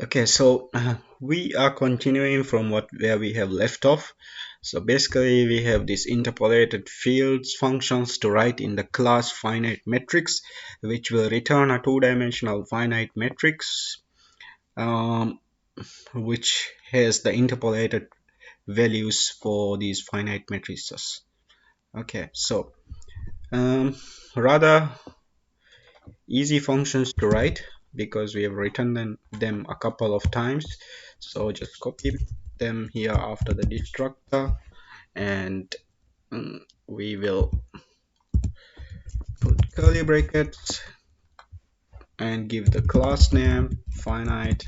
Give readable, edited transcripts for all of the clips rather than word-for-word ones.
Okay, so we are continuing from where we have left off. So basically we have these interpolated fields functions to write in the class finite matrix, which will return a two-dimensional finite matrix um, which has the interpolated values for these finite matrices. Okay, so rather easy functions to write because we have written them a couple of times. So just copy them here after the destructor, and we will put curly brackets and give the class name finite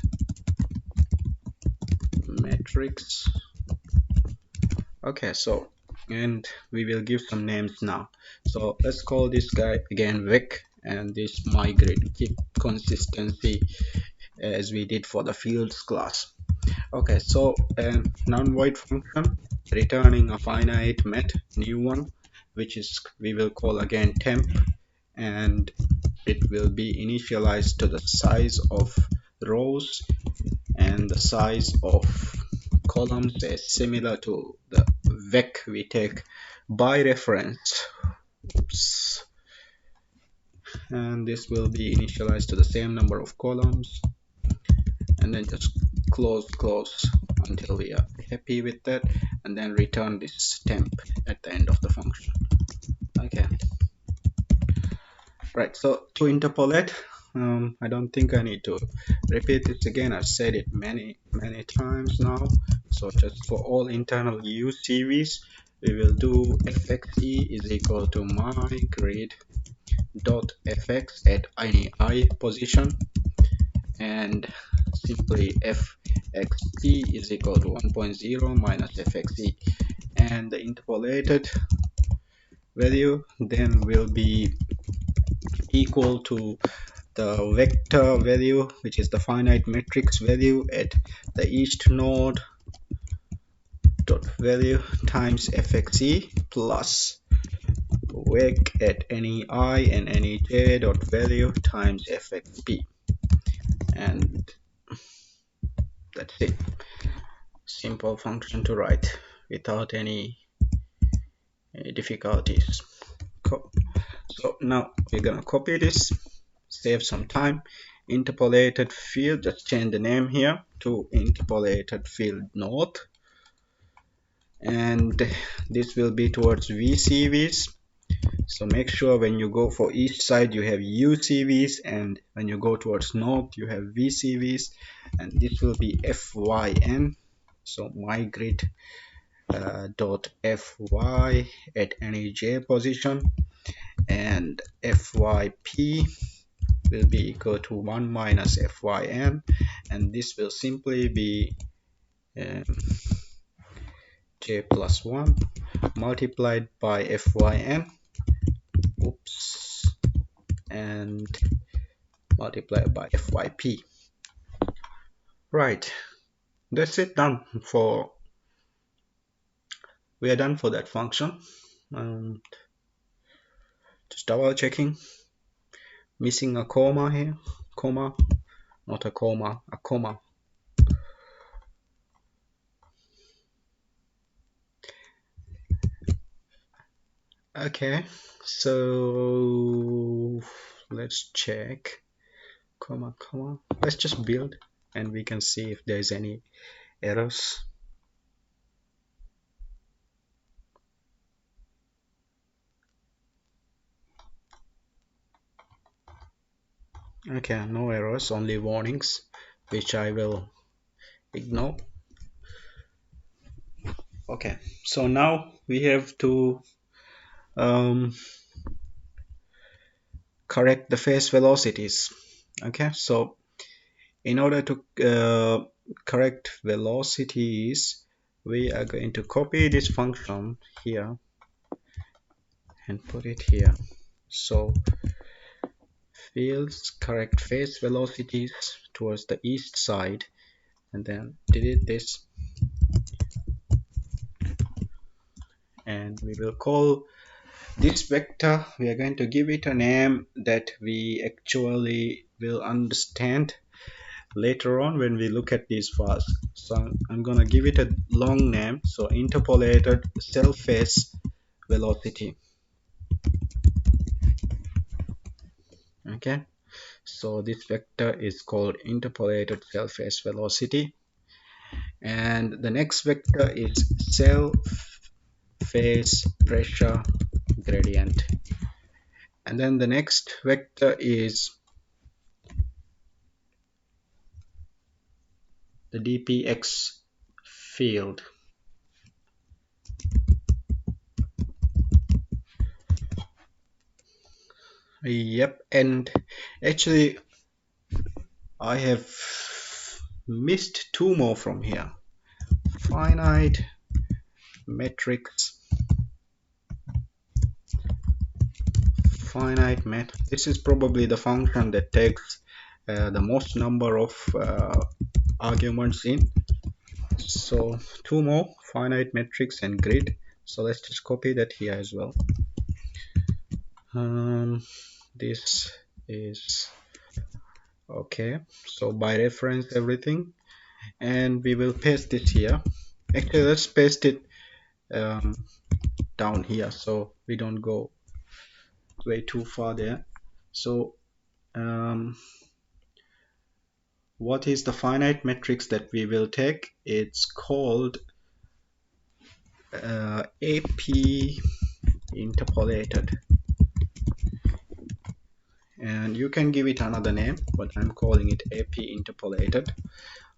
matrix. Okay, so and we will give some names now. So let's call this guy again Vic, and this migrate. Keep consistency as we did for the fields class. Okay, so non-void function returning a finite met new one, which is we will call again temp, and it will be initialized to the size of rows, and the size of columns is similar to the vec we take by reference. Oops. And this will be initialized to the same number of columns, and then just close until we are happy with that, and then return this temp at the end of the function. Okay, right, so to interpolate, I don't think I need to repeat this again. I've said it many times now. So just for all internal use series, we will do fxe is equal to migrate dot fx at any I position, and simply fxt is equal to 1.0 minus fxe, and the interpolated value then will be equal to the vector value, which is the finite matrix value at the east node dot value times fxe plus vec at any I and any j dot value times fxp, and that's it. Simple function to write without any difficulties. So now we're gonna copy this, save some time. Interpolated field, just change the name here to interpolated field north, and this will be towards VCVs. So make sure when you go for each side you have UCVs, and when you go towards north you have VCVs, and this will be FYN. So migrate dot fy at any j position, and fyp will be equal to 1 minus fyn, and this will simply be j plus 1 multiplied by fyn, oops, and multiplied by fyp. Right, that's it, done for, we are done for that function. Just double checking, missing a comma here, comma, not a comma, a comma. Okay, so let's check, comma, comma. Let's just build and we can see if there's any errors. Okay, no errors, only warnings, which I will ignore. Okay, so now we have to correct the phase velocities. Okay, so in order to correct velocities, we are going to copy this function here and put it here. So fields correct phase velocities towards the east side, and then delete this, and we will call this vector, we are going to give it a name that we actually will understand. later on when we look at these files. So I'm gonna give it a long name, so interpolated cell phase velocity. Okay, so this vector is called interpolated cell phase velocity, and the next vector is cell phase pressure gradient, and then the next vector is the dpx field. Yep, and actually I have missed two more from here. Finite matrix, this is probably the function that takes the most number of arguments in. So two more, finite matrix and grid. So let's just copy that here as well. This is okay, so by reference everything, and we will paste it here. Actually, let's paste it down here so we don't go way too far there. So what is the finite matrix that we will take? It's called AP interpolated, and you can give it another name, but I'm calling it AP interpolated.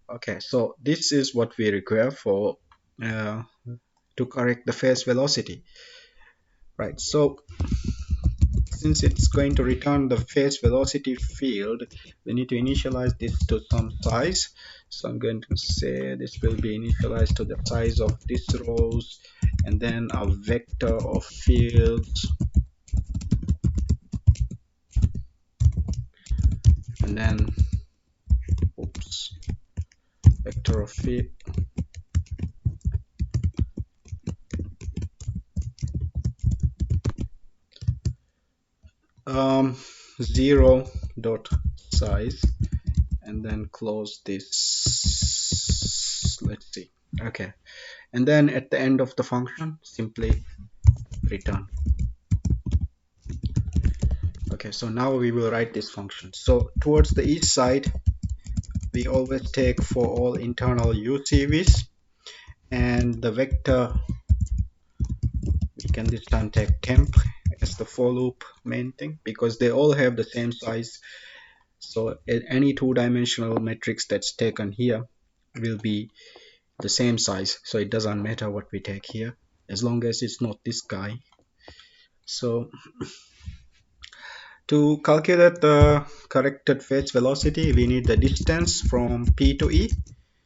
Okay, so this is what we require for to correct the phase velocity, right? So since it's going to return the phase velocity field, we need to initialize this to some size. So I'm going to say this will be initialized to the size of this rows, and then a vector of fields, and then vector of field, zero dot size, and then close this. Let's see. Okay, and then at the end of the function simply return. Okay, so now we will write this function. So towards the east side we always take for all internal UCVs, and the vector we can this time take temp as the for loop main thing, because they all have the same size. So any two-dimensional matrix that's taken here will be the same size, so it doesn't matter what we take here as long as it's not this guy. So to calculate the corrected phase velocity, we need the distance from P to E.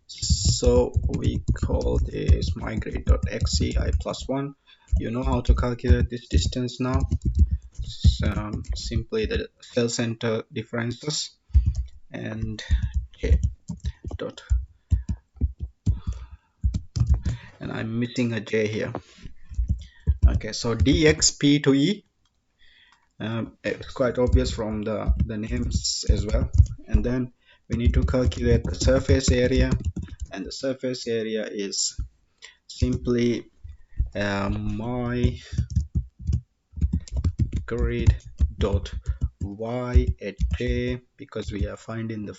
So we call this migrate.xci plus 1. You know how to calculate this distance now. Simply the cell center differences and j dot, and I'm missing a j here. Okay, so dxp to e, it's quite obvious from the names as well. And then we need to calculate the surface area, and the surface area is simply my grid dot y at j, because we are finding the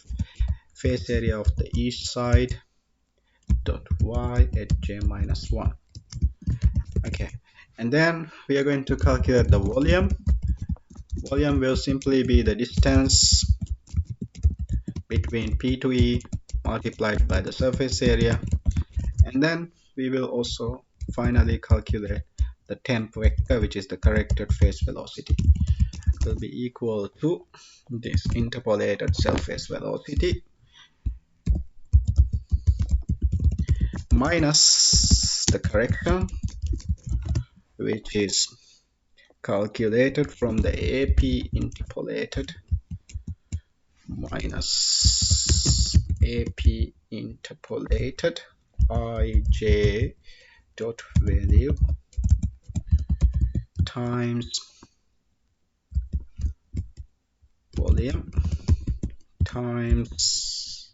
face area of the east side, dot y at j minus 1. Okay, and then we are going to calculate the volume. Volume will simply be the distance between P to E multiplied by the surface area, and then we will also finally calculate the temp vector, which is the corrected phase velocity. It will be equal to this interpolated cell phase velocity minus the correction, which is calculated from the AP interpolated minus AP interpolated ij dot value times volume times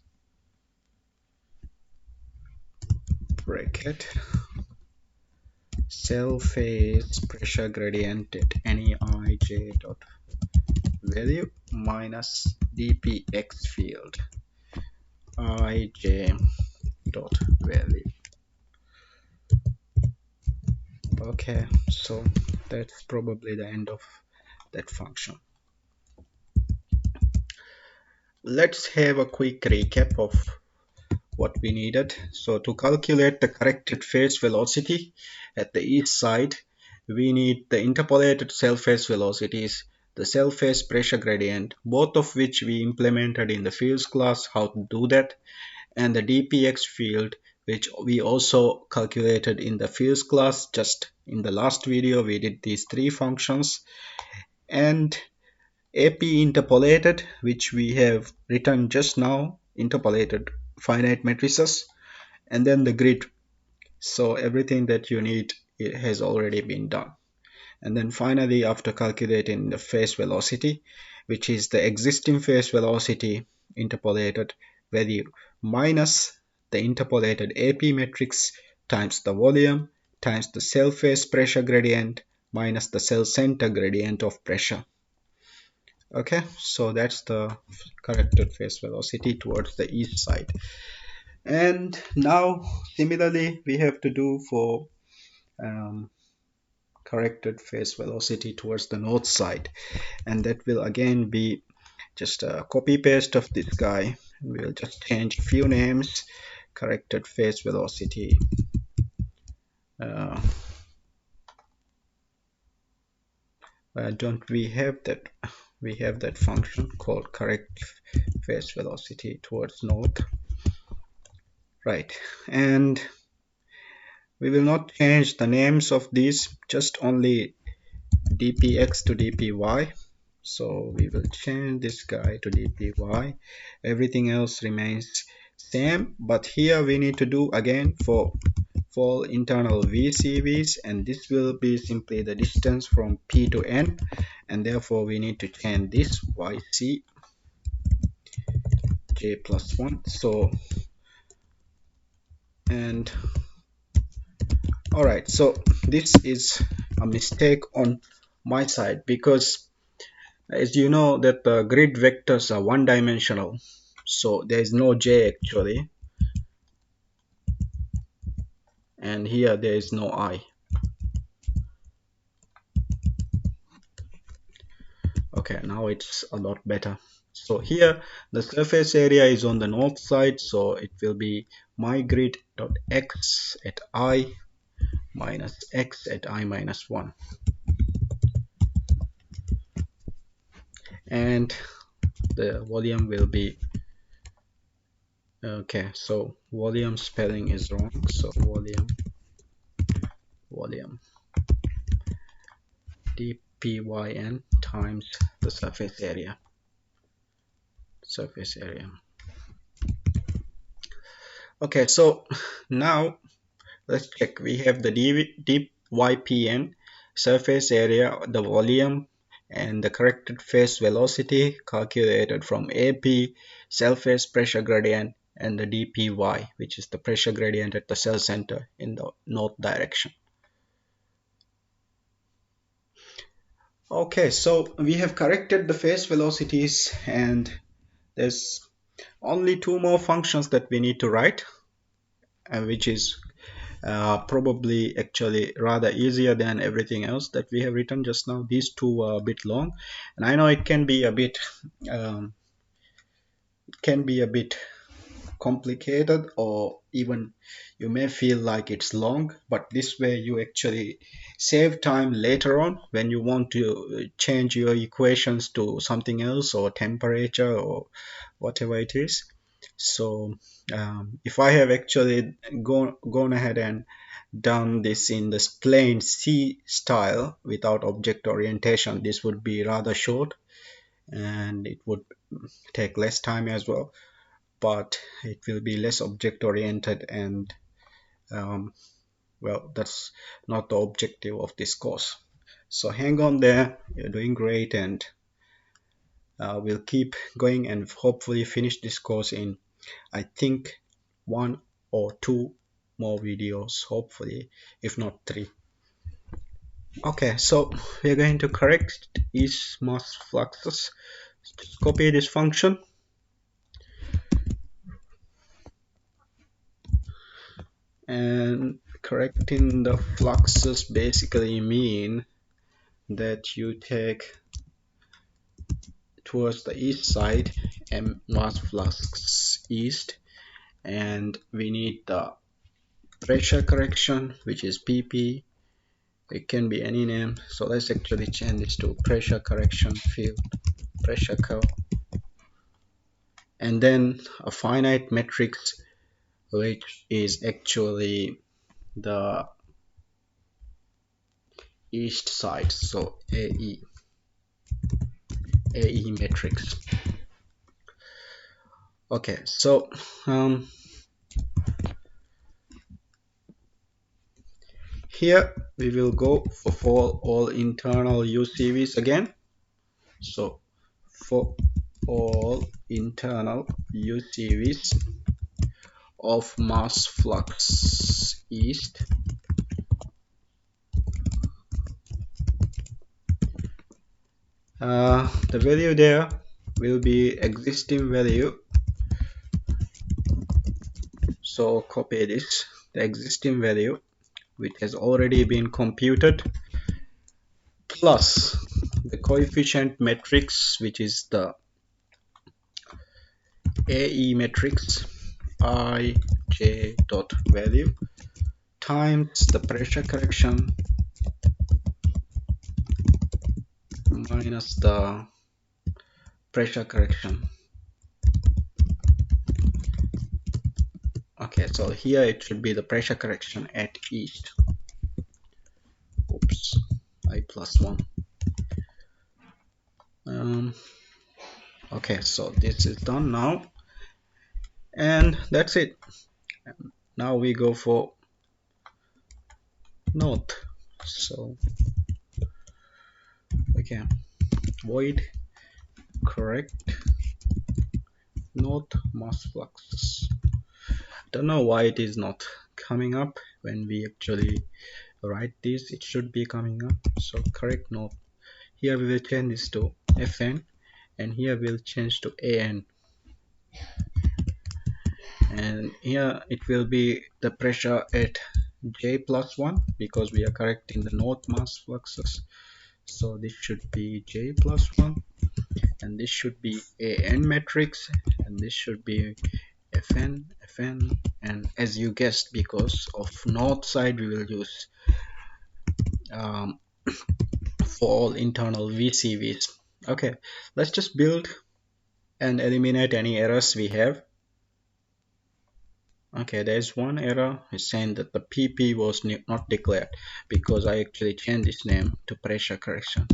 bracket cell phase pressure gradient at any ij dot value minus dpx field ij dot value. Okay, so that's probably the end of that function. Let's have a quick recap of what we needed. So to calculate the corrected phase velocity at the east side, we need the interpolated cell phase velocities, the cell phase pressure gradient, both of which we implemented in the fields class, how to do that, and the dpx field, which we also calculated in the fields class. Just in the last video we did these three functions, and AP interpolated, which we have written just now, interpolated finite matrices, and then the grid. So everything that you need, it has already been done. And then finally, after calculating the phase velocity, which is the existing phase velocity interpolated value minus the interpolated AP matrix times the volume times the cell phase pressure gradient minus the cell center gradient of pressure. Okay, so that's the corrected phase velocity towards the east side. And now similarly we have to do for corrected phase velocity towards the north side, and that will again be just a copy paste of this guy. We'll just change a few names. Corrected phase velocity, don't we have that? We have that function called correct phase velocity towards north, right? And we will not change the names of these, just only dpx to dpy. So we will change this guy to dpy. Everything else remains same, but here we need to do again for internal vcvs, and this will be simply the distance from p to n, and therefore we need to change this yc j plus 1. So, and alright, so this is a mistake on my side, because as you know that the grid vectors are one-dimensional, so there is no j actually, and here there is no I. Okay, now it's a lot better. So here the surface area is on the north side, so it will be my grid dot x at I minus x at I minus 1. And the volume will be, okay, so volume spelling is wrong, so volume dpyn times the surface area. Okay, so now let's check. We have the dypn surface area, the volume, and the corrected phase velocity calculated from AP, cell phase pressure gradient, and the dpy, which is the pressure gradient at the cell center in the north direction. Okay, so we have corrected the phase velocities, and there's only two more functions that we need to write, which is probably actually rather easier than everything else that we have written just now. These two are a bit long, and I know it can be a bit complicated, or even you may feel like it's long, but this way you actually save time later on when you want to change your equations to something else, or temperature, or whatever it is. So if I have actually gone ahead and done this in this plain C style without object orientation, this would be rather short, and it would take less time as well, but it will be less object oriented, and well, that's not the objective of this course. So hang on there, you're doing great, and we'll keep going and hopefully finish this course in, I think, 1 or 2 more videos, hopefully, if not 3. Okay, so we're going to correct these mass fluxes. Just copy this function and correcting the fluxes basically mean that you take towards the east side and mass flux east, and we need the pressure correction, which is PP. It can be any name, so let's actually change this to pressure correction field, pressure curve, and then a finite matrix, which is actually the east side, so AE matrix. Okay, so here we will go for all internal UCVs again. So for all internal UCVs of mass flux east, the value there will be existing value. So copy this, the existing value which has already been computed, plus the coefficient matrix, which is the AE matrix IJ dot value, times the pressure correction minus the pressure correction. Okay, so here it should be the pressure correction at east. Oops, I plus 1. Okay, so this is done now, and that's it. Now we go for north. So okay, void correct north mass fluxes. Don't know why it is not coming up when we actually write this. It should be coming up. So correct north. Here we will change this to Fn, and here we'll change to An, and here it will be the pressure at J plus 1 because we are correcting the north mass fluxes. So this should be J plus 1, and this should be An matrix, and this should be Fn, Fn, and as you guessed, because of north side we will use for all internal VCVs. Okay, let's just build and eliminate any errors we have. Okay, there's one error. It's saying that the PP was not declared because I actually changed its name to pressure correction.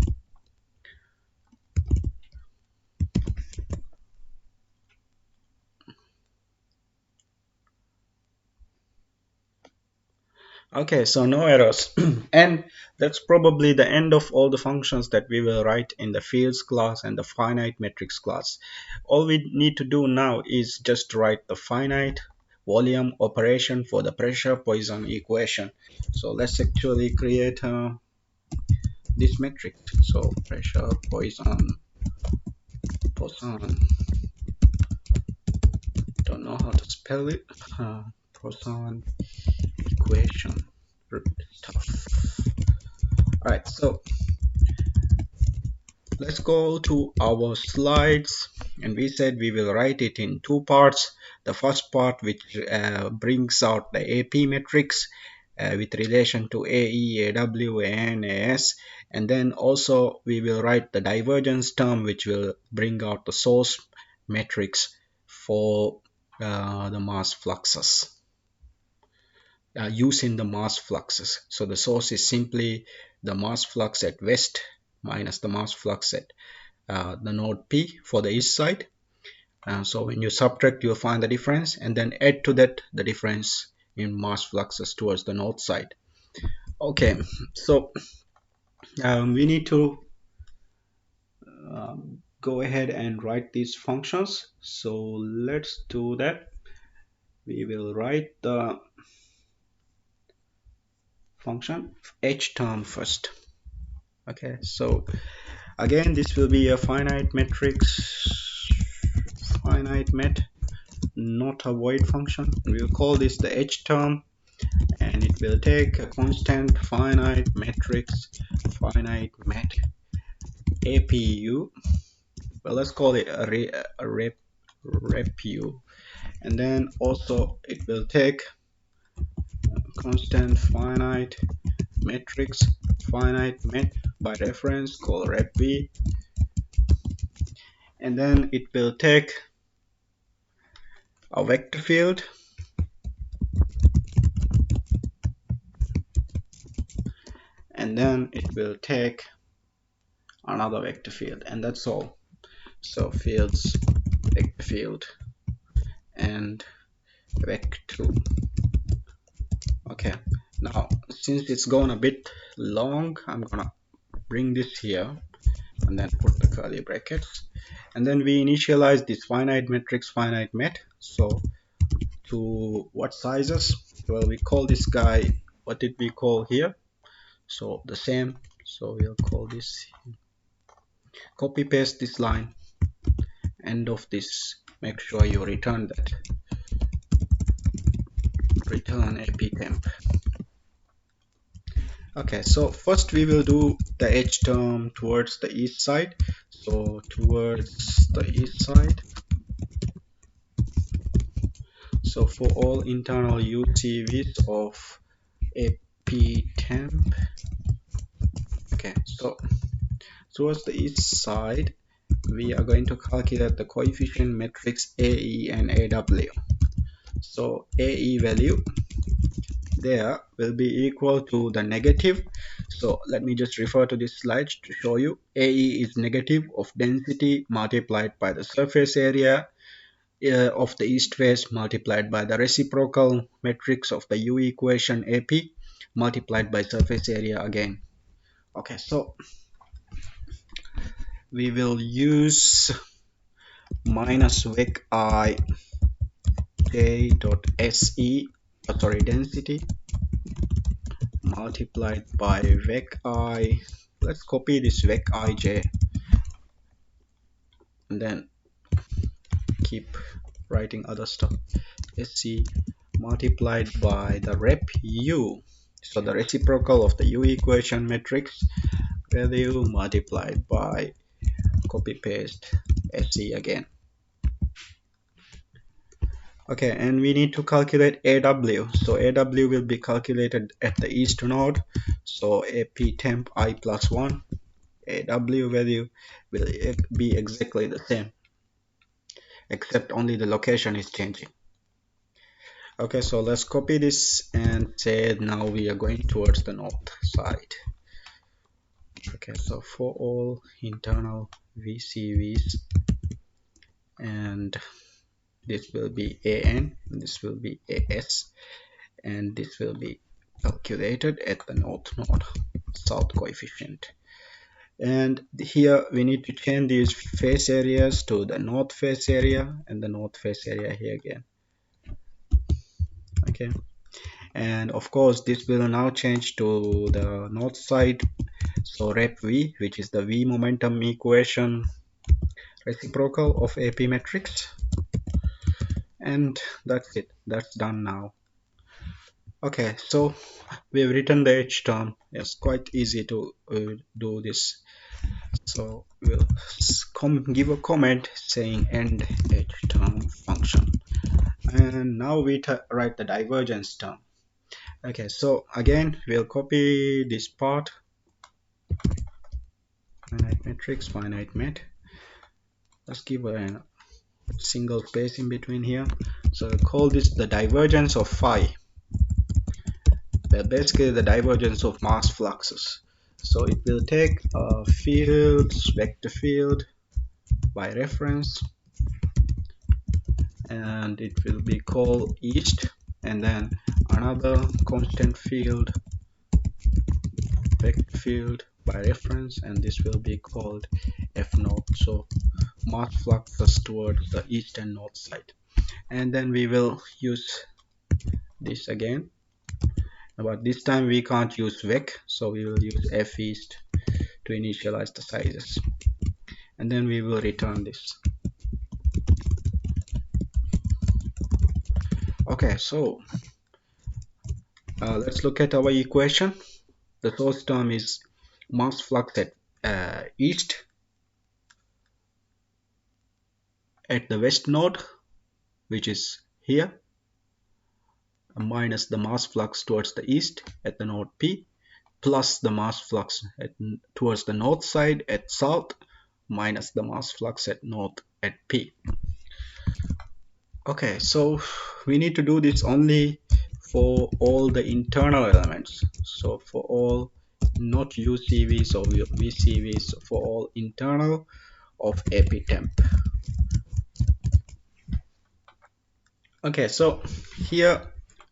Okay, so no errors. And that's probably the end of all the functions that we will write in the fields class and the finite matrix class. All we need to do now is just write the finite volume operation for the pressure Poisson equation. So let's actually create this matrix. So pressure Poisson, don't know how to spell it. Poisson equation, tough. Alright, so let's go to our slides, and we said we will write it in 2 parts. The first part, which brings out the AP matrix with relation to AE, AW, AN, AS, and then also we will write the divergence term, which will bring out the source matrix for the mass fluxes. Using the mass fluxes. So the source is simply the mass flux at west minus the mass flux at the node P for the east side. So when you subtract, you'll find the difference, and then add to that the difference in mass fluxes towards the north side. Okay, so we need to go ahead and write these functions. So let's do that. We will write the function h term first. Okay, so again this will be a finite matrix, finite met, not a void function. We'll call this the h term, and it will take a constant finite matrix, finite met APU. Well, let's call it a repu, and then also it will take constant finite matrix finite met by reference called rep, and then it will take a vector field, and then it will take another vector field, and that's all. So fields, vector field, and vector. Okay, now since it's gone a bit long, I'm gonna bring this here and then put the curly brackets, and then we initialize this finite matrix finite met. So to what sizes? Well, we call this guy, what did we call here? So the same, so we'll call this, copy paste this line, end of this, make sure you return that, return ap temp. Okay, so first we will do the h term towards the east side. So towards the east side, so for all internal UCVs of ap temp. Okay, so towards the east side we are going to calculate the coefficient matrix AE and AW. So AE value there will be equal to the negative. So let me just refer to this slide to show you. AE is negative of density multiplied by the surface area of the east face multiplied by the reciprocal matrix of the U equation AP multiplied by surface area again. Okay, so we will use minus vec I j dot se, density multiplied by vec I, let's copy this vec ij and then keep writing other stuff, sc multiplied by the rep u, so the reciprocal of the U equation matrix value multiplied by copy paste sc again. Okay, and we need to calculate AW. So AW will be calculated at the east node. So AP temp I plus 1, AW value will be exactly the same, except only the location is changing. Okay, so let's copy this and say now we are going towards the north side. Okay, so for all internal VCVs, and this will be AN, this will be AS, and this will be calculated at the north node, south coefficient. And here we need to change these face areas to the north face area and the north face area here again. Okay, and of course this will now change to the north side. So rep V, which is the V momentum equation reciprocal of AP matrix. And that's it, that's done now. Okay, so we've written the h term. It's quite easy to do this. So we'll give a comment saying end h term function, and now we write the divergence term. Okay, so again we'll copy this part, finite matrix finite met. Let's give a single space in between here. So we'll call this the divergence of phi. Well, basically the divergence of mass fluxes. So it will take a fields vector field by reference, and it will be called east, and then another constant field vector field by reference, and this will be called f naught. So mass fluxes towards the east and north side. And then we will use this again, but this time we can't use vec, so we will use feast to initialize the sizes, and then we will return this. Okay, so let's look at our equation. The source term is mass flux at east at the west node, which is here, minus the mass flux towards the east at the node P, plus the mass flux towards the north side at south, minus the mass flux at north at P. Okay, so we need to do this only for all the internal elements. So for all not UCVs or VCVs, for all internal of eptemp. Okay, so here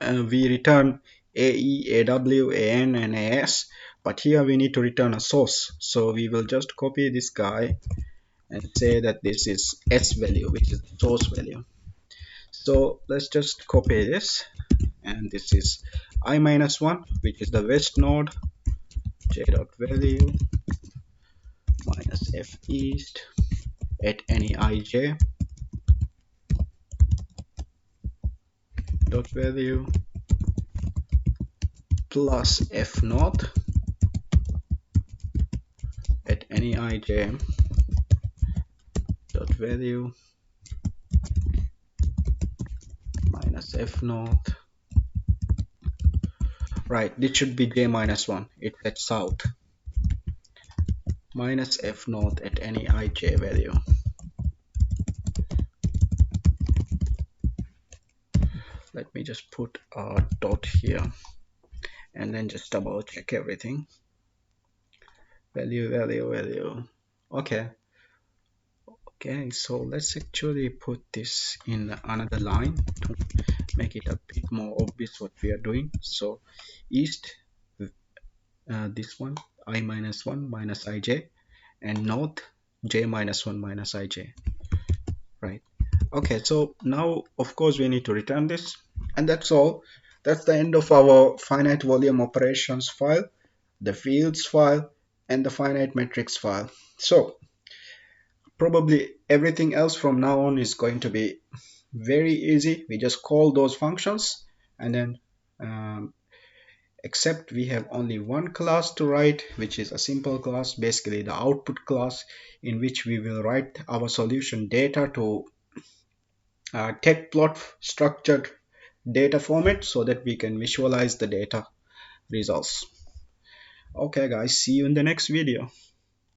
we return AE, AW, AN and AS, but here we need to return a source. So we will just copy this guy and say that this is S value, which is the source value. So let's just copy this, and this is I minus 1, which is the west node, J dot value minus F east at any IJ dot value plus F naught at any IJ dot value minus F naught. Right, this should be J minus 1. It's at south. Minus F naught at any IJ value. Let me just put a dot here and then just double check everything. Value. Okay, so let's actually put this in another line to make it a bit more obvious what we are doing. So east, this one, I minus 1 minus ij, and north, j minus 1 minus ij. Right. Okay, so now of course we need to return this, and that's all. That's the end of our finite volume operations file, the fields file, and the finite matrix file. So probably everything else from now on is going to be very easy. We just call those functions, and then except we have only one class to write, which is a simple class, basically the output class, in which we will write our solution data to text plot structured data format so that we can visualize the data results. Okay guys, see you in the next video.